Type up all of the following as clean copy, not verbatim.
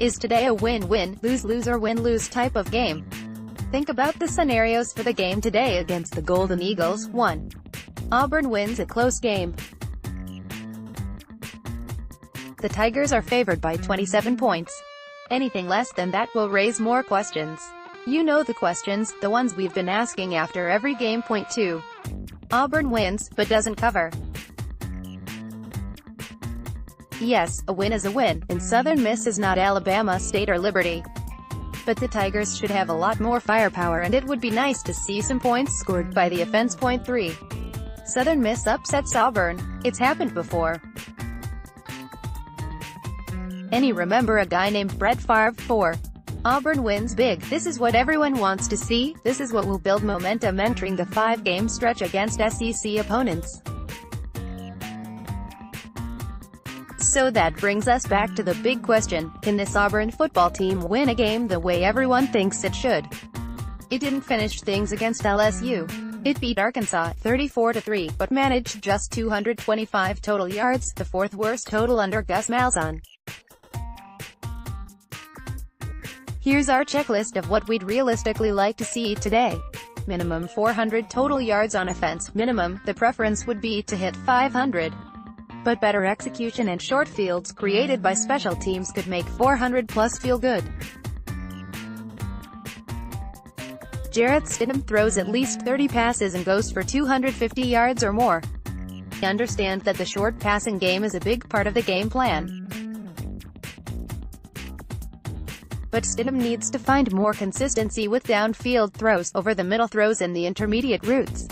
Is today a win-win, lose-lose or win-lose type of game? Think about the scenarios for the game today against the Golden Eagles. 1. Auburn wins a close game. The Tigers are favored by 27 points. Anything less than that will raise more questions. You know the questions, the ones we've been asking after every game. Point 2. Auburn wins, but doesn't cover. Yes, a win is a win, and Southern Miss is not Alabama State or Liberty. But the Tigers should have a lot more firepower, and it would be nice to see some points scored by the offense. Point 3. Southern Miss upsets Auburn. It's happened before. Any remember a guy named Brett Favre? 4. Auburn wins big. This is what everyone wants to see. This is what will build momentum entering the 5-game stretch against SEC opponents. So that brings us back to the big question, can this Auburn football team win a game the way everyone thinks it should? It didn't finish things against LSU. It beat Arkansas 34-3, but managed just 225 total yards, the 4th worst total under Gus Malzahn. Here's our checklist of what we'd realistically like to see today. Minimum 400 total yards on offense. Minimum, the preference would be to hit 500. But better execution and short fields created by special teams could make 400 plus feel good. Jarrett Stidham throws at least 30 passes and goes for 250 yards or more. Understand that the short passing game is a big part of the game plan. But Stidham needs to find more consistency with downfield throws, over the middle throws and the intermediate routes.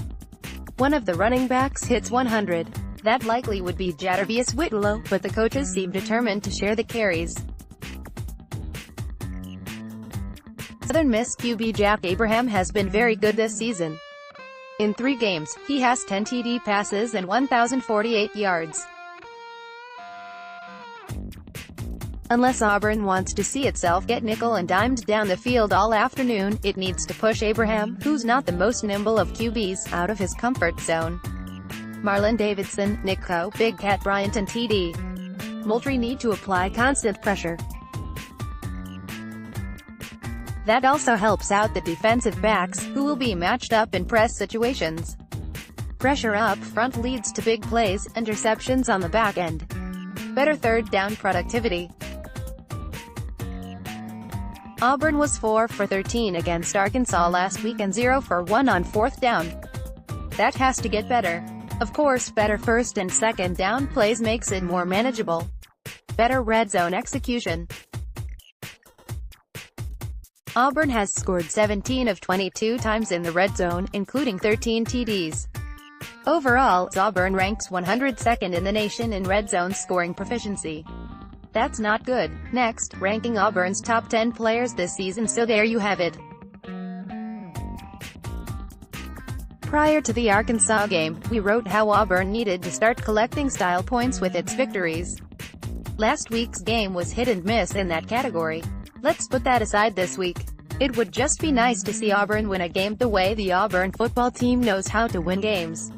One of the running backs hits 100. That likely would be Jadavius Whitlow, but the coaches seem determined to share the carries. Southern Miss QB Jack Abraham has been very good this season. In 3 games, he has 10 TD passes and 1,048 yards. Unless Auburn wants to see itself get nickel and dimed down the field all afternoon, it needs to push Abraham, who's not the most nimble of QBs, out of his comfort zone. Marlon Davidson, Nick Coe, Big Cat Bryant and T.D. Moultrie need to apply constant pressure. That also helps out the defensive backs, who will be matched up in press situations. Pressure up front leads to big plays, interceptions on the back end. Better third down productivity. Auburn was 4 for 13 against Arkansas last week and 0 for 1 on 4th down. That has to get better. Of course, better first and second down plays makes it more manageable. Better red zone execution. Auburn has scored 17 of 22 times in the red zone, including 13 TDs. Overall, Auburn ranks 102nd in the nation in red zone scoring proficiency. That's not good. Next, ranking Auburn's top 10 players this season, so there you have it. Prior to the Arkansas game, we wrote how Auburn needed to start collecting style points with its victories. Last week's game was hit and miss in that category. Let's put that aside this week. It would just be nice to see Auburn win a game the way the Auburn football team knows how to win games.